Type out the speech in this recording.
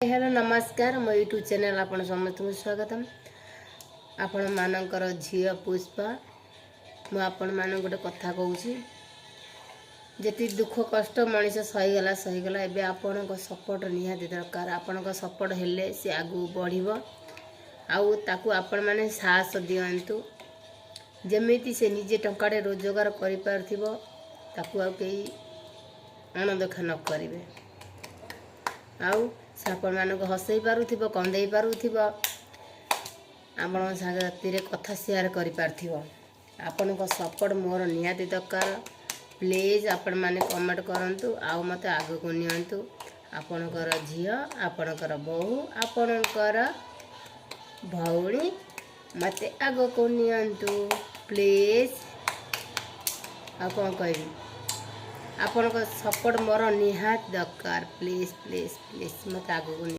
Hello नमस्कार मो YouTube channel आपण समस्त को स्वागतम। आपण मानकर झील पुष्पा मु आपण मान गोटे कथा कहूँ जी दुख कष्ट मनीष सहीगला एबे आपण सपोर्ट निहाती दरकार। आपण सपोर्ट हेले से आगू बढ़िबो आउ ताकू आपण माने साहस दियंतु जेमिति से निजे टंकाटे रोजगार करि पारथिबो ताकू आ केही अणदेखा न करिवे आउ से आपण मानक हसई पारुथिबो कंदेई पारुथिबो आपण साथी कथा शेयर करि पारथिबो। आपण सपोर्ट मोर निहाती दरकार। प्लीज आपण माने कमेंट करंतु आउ मते आगु को नियंतु। आपणकर झियो आपणकर बहु आपणकर भौणी मते आगु को नियंतु प्लीज। आ कौन कहबी आपण सपोर्ट मोर निहाती दरकार। प्लीज प्लीज प्लीज मते आगु को